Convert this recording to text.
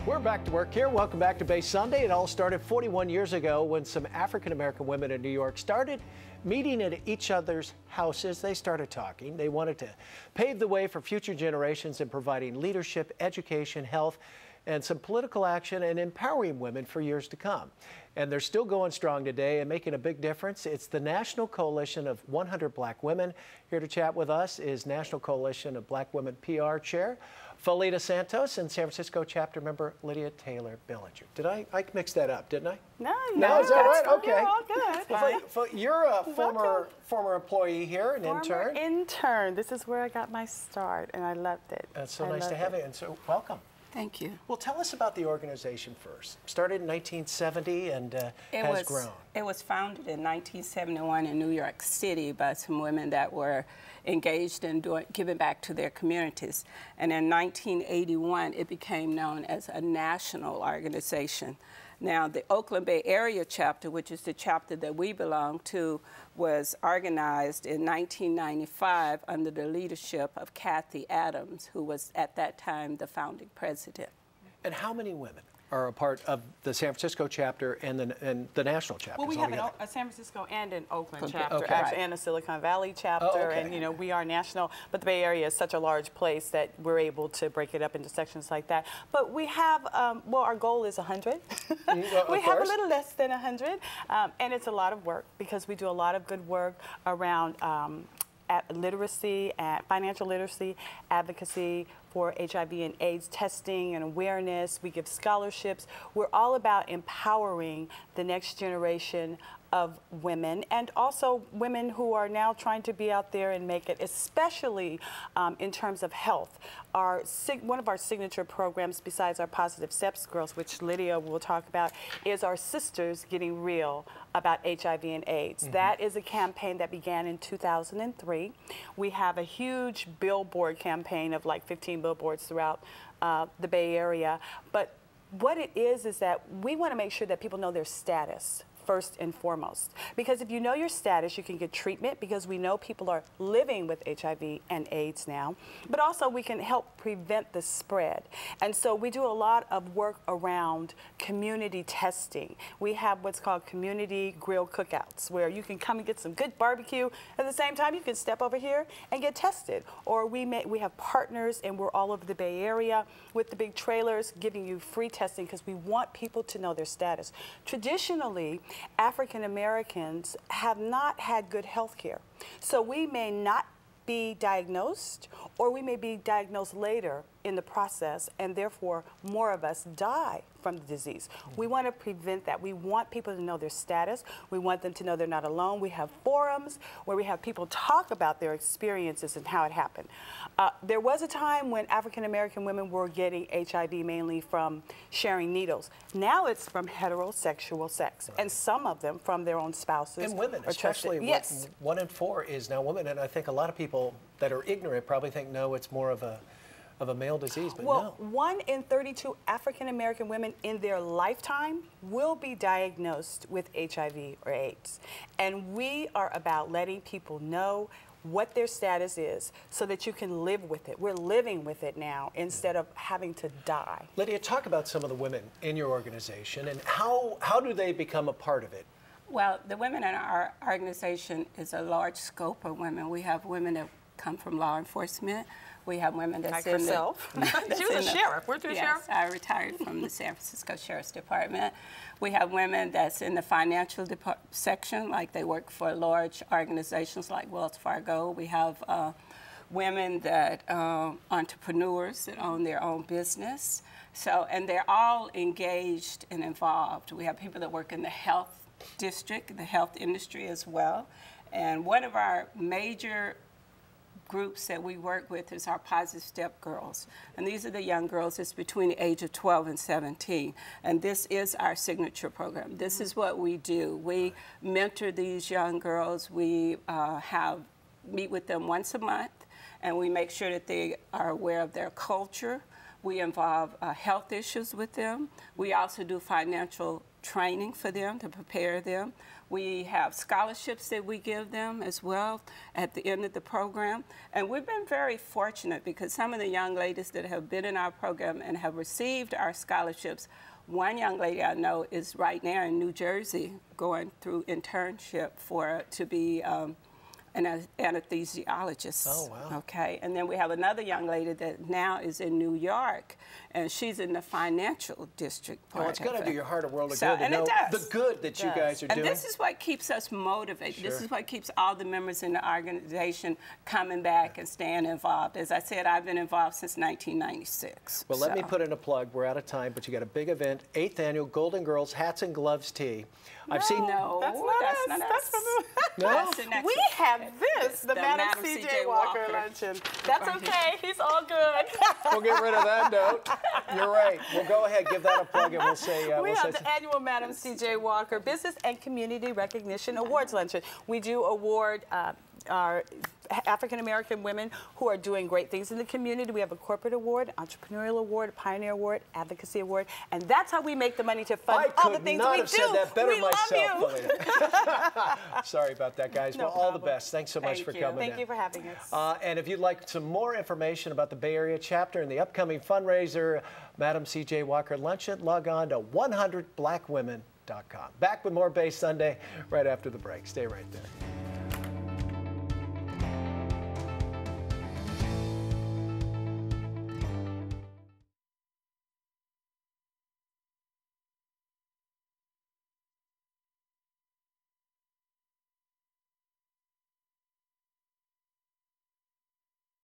We're back to work here. Welcome back to Bay Sunday. It all started 41 years ago when some African-American women in New York started meeting at each other's houses. They started talking. They wanted to pave the way for future generations in providing leadership, education, health, and some political action and empowering women for years to come. And they're still going strong today and making a big difference. It's the National Coalition of 100 Black Women. Here to chat with us is National Coalition of Black Women PR Chair Felita Santos and San Francisco chapter member Lydia Taylor Billinger. Did I mix that up, didn't I? No, is that right? Fine. Okay. You're all good. Well, you're a former employee here, an intern. Intern. This is where I got my start, and I loved it. That's so nice to have you, and so welcome. Thank you. Well, tell us about the organization first. Started in 1970 and has grown. It was founded in 1971 in New York City by some women that were engaged in giving back to their communities. And in 1981, it became known as a national organization. Now, the Oakland Bay Area chapter, which is the chapter that we belong to, was organized in 1995 under the leadership of Kathy Adams, who was at that time the founding president. And how many women are a part of the San Francisco chapter and the national chapter? Well, we have a San Francisco and an Oakland chapter, okay. actually, and a Silicon Valley chapter, and you know, we are national, but the Bay Area is such a large place that we're able to break it up into sections like that. But we have, well, our goal is 100. We have a little less than 100, and it's a lot of work because we do a lot of good work around literacy, financial literacy, advocacy for HIV and AIDS testing and awareness. We give scholarships. We're all about empowering the next generation of women, and also women who are now trying to be out there and make it, especially in terms of health. One of our signature programs, besides our Positive Steps Girls, which Lydia will talk about, is our Sisters Getting Real about HIV and AIDS. Mm-hmm. That is a campaign that began in 2003. We have a huge billboard campaign of like 15 billboards throughout the Bay Area. But what it is that we want to make sure that people know their status first and foremost. Because if you know your status, you can get treatment, because we know people are living with HIV and AIDS now, but also we can help prevent the spread. And so we do a lot of work around community testing. We have what's called community grill cookouts, where you can come and get some good barbecue. At the same time, you can step over here and get tested. Or we have partners, and we're all over the Bay Area with the big trailers giving you free testing, because we want people to know their status. Traditionally, African Americans have not had good health care. So we may not be diagnosed, or we may be diagnosed later in the process, and therefore more of us die from the disease. We want to prevent that. We want people to know their status. We want them to know they're not alone. We have forums where we have people talk about their experiences and how it happened. There was a time when African American women were getting HIV mainly from sharing needles. Now it's from heterosexual sex, and some of them from their own spouses. And women, especially. Yes. 1 in 4 is now women, and I think a lot of people that are ignorant probably think, no, it's more of a male disease, but well, no. 1 in 32 African-American women in their lifetime will be diagnosed with HIV or AIDS. And we are about letting people know what their status is so that you can live with it. We're living with it now instead of having to die. Lydia, talk about some of the women in your organization and how do they become a part of it? Well, the women in our organization is a large scope of women. We have women that come from law enforcement. We have women that's like herself. She was a sheriff. Weren't you a sheriff? Yes, I retired from the San Francisco Sheriff's Department. We have women that's in the financial section, like they work for large organizations like Wells Fargo. We have women that entrepreneurs that own their own business. So, and they're all engaged and involved. We have people that work in the health district, the health industry as well. And one of our major groups that we work with is our Positive Step Girls. And these are the young girls that's between the age of 12 and 17. And this is our signature program. This is what we do. We mentor these young girls. We meet with them once a month, and we make sure that they are aware of their culture. We involve health issues with them. We also do financial training for them to prepare them. We have scholarships that we give them as well at the end of the program. And we've been very fortunate because some of the young ladies that have been in our program and have received our scholarships, one young lady I know is right now in New Jersey going through internship to be an anesthesiologist. Oh, wow. Okay, and then we have another young lady that now is in New York, and she's in the financial district part. Well, it's going to do your heart a world of So, good to and know it does. the good that you guys are and doing. this is what keeps us motivated. Sure. This is what keeps all the members in the organization coming back and staying involved. As I said, I've been involved since 1996. Well, let me put in a plug. We're out of time, but you got a big event, 8th Annual Golden Girls Hats and Gloves Tea. I've seen... No, that's not us. That's from the... No? That's the next We have this, the Madam Madam C.J. Walker luncheon. That's okay. He's all good. We'll get rid of that note. You're right. We'll go ahead, give that a plug, and we'll say... We have the annual Madam C.J. Walker Business and Community Recognition Awards luncheon. We do award our African-American women who are doing great things in the community. We have a corporate award, entrepreneurial award, pioneer award, advocacy award, and that's how we make the money to fund all the things we do. I could not have said that better we myself. Love you. Sorry about that, guys. No well, all the problem. best. Thanks so much for coming in. Thank you for having us. And if you'd like some more information about the Bay Area chapter and the upcoming fundraiser, Madam C.J. Walker Luncheon, log on to 100blackwomen.com. Back with more Bay Sunday right after the break. Stay right there.